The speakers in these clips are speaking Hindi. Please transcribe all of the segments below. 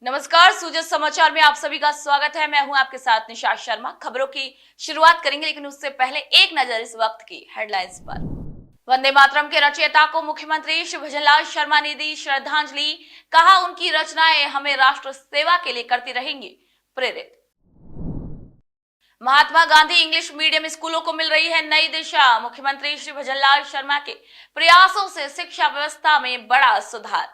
नमस्कार, सूजत समाचार में आप सभी का स्वागत है। मैं हूं आपके साथ निशा शर्मा। खबरों की शुरुआत करेंगे, लेकिन उससे पहले एक नजर इस वक्त की हेडलाइंस पर। वंदे मातरम के रचयिता को मुख्यमंत्री श्री भजनलाल शर्मा ने दी श्रद्धांजलि। कहा, उनकी रचनाएं हमें राष्ट्र सेवा के लिए करती रहेंगी प्रेरित। महात्मा गांधी इंग्लिश मीडियम स्कूलों को मिल रही है नई दिशा। मुख्यमंत्री श्री भजनलाल शर्मा के प्रयासों से शिक्षा व्यवस्था में बड़ा सुधार।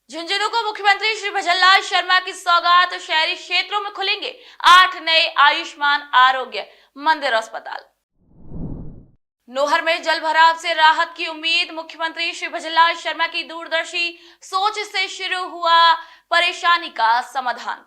झुंझुनू को मुख्यमंत्री श्री भजनलाल शर्मा की सौगात। शहरी क्षेत्रों में खुलेंगे 8 नए आयुष्मान आरोग्य मंदिर अस्पताल। नोहर में जल भराव से राहत की उम्मीद। मुख्यमंत्री श्री भजनलाल शर्मा की दूरदर्शी सोच से शुरू हुआ परेशानी का समाधान।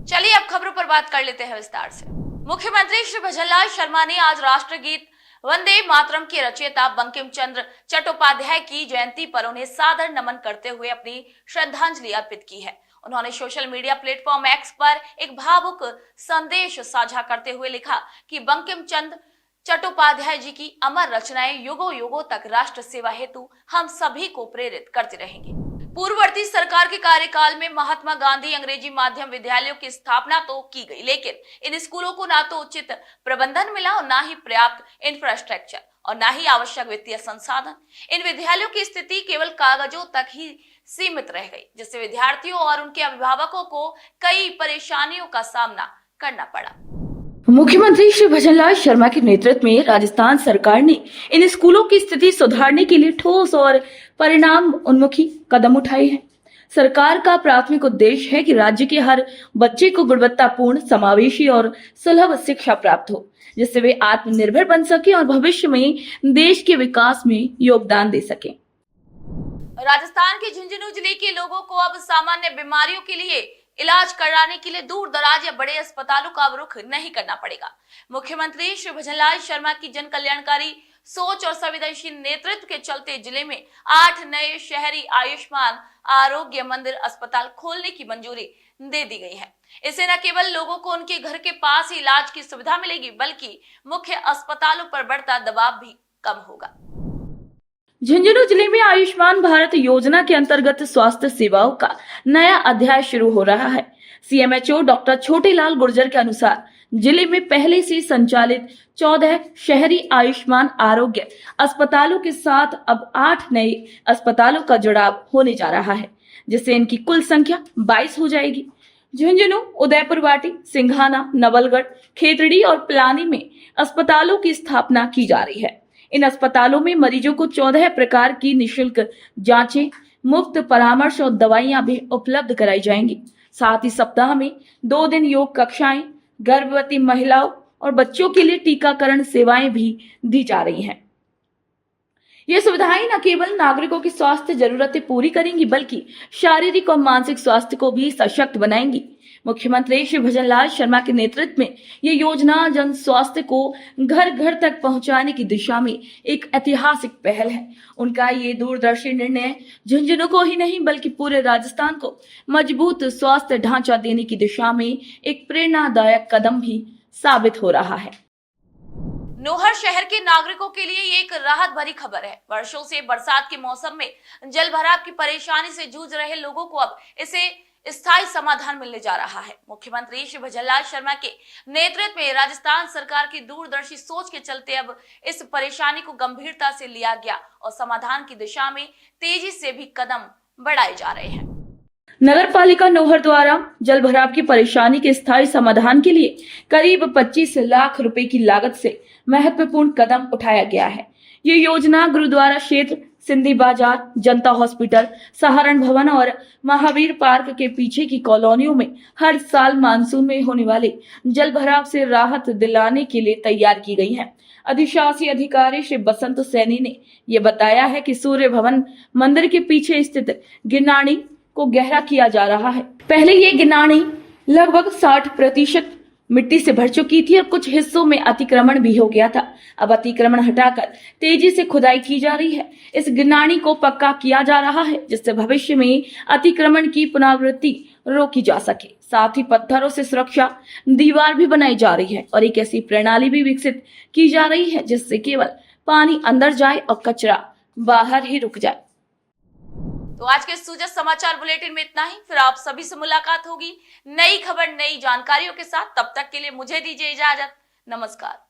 चलिए अब खबरों पर बात कर लेते हैं विस्तार से। मुख्यमंत्री श्री भजनलाल शर्मा ने आज राष्ट्रगीत वंदे मातरम के रचयिता बंकिम चंद्र चट्टोपाध्याय की जयंती पर उन्हें सादर नमन करते हुए अपनी श्रद्धांजलि अर्पित की है। उन्होंने सोशल मीडिया प्लेटफॉर्म एक्स पर एक भावुक संदेश साझा करते हुए लिखा कि बंकिम चंद्र चट्टोपाध्याय जी की अमर रचनाएं युगों युगों तक राष्ट्र सेवा हेतु हम सभी को प्रेरित करती रहेंगी। पूर्ववर्ती सरकार के कार्यकाल में महात्मा गांधी अंग्रेजी माध्यम विद्यालयों की स्थापना तो की गई, लेकिन इन स्कूलों को ना तो उचित प्रबंधन मिला और ना ही पर्याप्त इंफ्रास्ट्रक्चर और ना ही आवश्यक वित्तीय संसाधन। इन विद्यालयों की स्थिति केवल कागजों तक ही सीमित रह गई, जिससे विद्यार्थियों और उनके अभिभावकों को कई परेशानियों का सामना करना पड़ा। मुख्यमंत्री श्री भजनलाल शर्मा के नेतृत्व में राजस्थान सरकार ने इन स्कूलों की स्थिति सुधारने के लिए ठोस और परिणाम उन्मुखी कदम उठाए हैं। सरकार का प्राथमिक उद्देश्य है कि राज्य के हर बच्चे को गुणवत्तापूर्ण, समावेशी और सुलभ शिक्षा प्राप्त हो, जिससे वे आत्मनिर्भर बन सके और भविष्य में देश के विकास में योगदान दे सके। राजस्थान के झुंझुनू जिले के लोगों को अब सामान्य बीमारियों के लिए इलाज कराने के लिए दूर दराज या बड़े अस्पतालों का रुख नहीं करना पड़ेगा। मुख्यमंत्री श्री भजनलाल शर्मा की जन कल्याणकारी सोच और संवेदनशील नेतृत्व के चलते जिले में 8 नए शहरी आयुष्मान आरोग्य मंदिर अस्पताल खोलने की मंजूरी दे दी गई है। इससे न केवल लोगों को उनके घर के पास ही इलाज की सुविधा मिलेगी, बल्कि मुख्य अस्पतालों पर बढ़ता दबाव भी कम होगा। झुंझुनू जिले में आयुष्मान भारत योजना के अंतर्गत स्वास्थ्य सेवाओं का नया अध्याय शुरू हो रहा है। सीएमएचओ डॉक्टर छोटेलाल गुर्जर के अनुसार जिले में पहले से संचालित 14 शहरी आयुष्मान आरोग्य अस्पतालों के साथ अब 8 नए अस्पतालों का जुड़ाव होने जा रहा है, जिससे इनकी कुल संख्या 22 हो जाएगी। झुंझुनू, उदयपुर वाटी, सिंघाना, नवलगढ़, खेतड़ी और पिलानी में अस्पतालों की स्थापना की जा रही है। इन अस्पतालों में मरीजों को 14 प्रकार की निशुल्क जांचें, मुफ्त परामर्श और दवाइयां भी उपलब्ध कराई जाएंगी। साथ ही सप्ताह में 2 दिन योग कक्षाएं, गर्भवती महिलाओं और बच्चों के लिए टीकाकरण सेवाएं भी दी जा रही हैं। ये सुविधाएं न केवल नागरिकों की स्वास्थ्य जरूरतें पूरी करेंगी, बल्कि शारीरिक और मानसिक स्वास्थ्य को भी सशक्त बनाएंगी। मुख्यमंत्री श्री भजनलाल शर्मा के नेतृत्व में ये योजना जन स्वास्थ्य को घर घर तक पहुंचाने की दिशा में एक ऐतिहासिक पहल है। उनका ये दूरदर्शी निर्णय झुंझुनू को ही नहीं, बल्कि पूरे राजस्थान को मजबूत स्वास्थ्य ढांचा देने की दिशा में एक प्रेरणादायक कदम भी साबित हो रहा है। नोहर शहर के नागरिकों के लिए ये एक राहत भरी खबर है। वर्षों से बरसात के मौसम में जल भराव की परेशानी से जूझ रहे लोगों को अब इसे स्थायी समाधान मिलने जा रहा है। मुख्यमंत्री श्री भजनलाल शर्मा के नेतृत्व में राजस्थान सरकार की दूरदर्शी सोच के चलते अब इस परेशानी को गंभीरता से लिया गया और समाधान की दिशा में तेजी से भी कदम बढ़ाए जा रहे हैं। नगर पालिका नोहर द्वारा जल भराव की परेशानी के स्थायी समाधान के लिए करीब 25 लाख रुपए की लागत से महत्वपूर्ण कदम उठाया गया है। ये योजना गुरुद्वारा क्षेत्र, सिंधी बाजार, जनता हॉस्पिटल, सहारण भवन और महावीर पार्क के पीछे की कॉलोनियों में हर साल मानसून में होने वाले जल भराव से राहत दिलाने के लिए तैयार की गई है। अधिशासी अधिकारी श्री बसंत सैनी ने यह बताया है कि सूर्य भवन मंदिर के पीछे स्थित गिनाणी को गहरा किया जा रहा है। पहले ये गिनाणी लगभग 60% मिट्टी से भर चुकी थी और कुछ हिस्सों में अतिक्रमण भी हो गया था। अब अतिक्रमण हटाकर तेजी से खुदाई की जा रही है। इस गिनाणी को पक्का किया जा रहा है, जिससे भविष्य में अतिक्रमण की पुनरावृत्ति रोकी जा सके। साथ ही पत्थरों से सुरक्षा दीवार भी बनाई जा रही है और एक ऐसी प्रणाली भी विकसित की जा रही है जिससे केवल पानी अंदर जाए और कचरा बाहर ही रुक जाए। तो आज के सूजत समाचार बुलेटिन में इतना ही। फिर आप सभी से मुलाकात होगी नई खबर नई जानकारियों के साथ। तब तक के लिए मुझे दीजिए इजाजत। नमस्कार।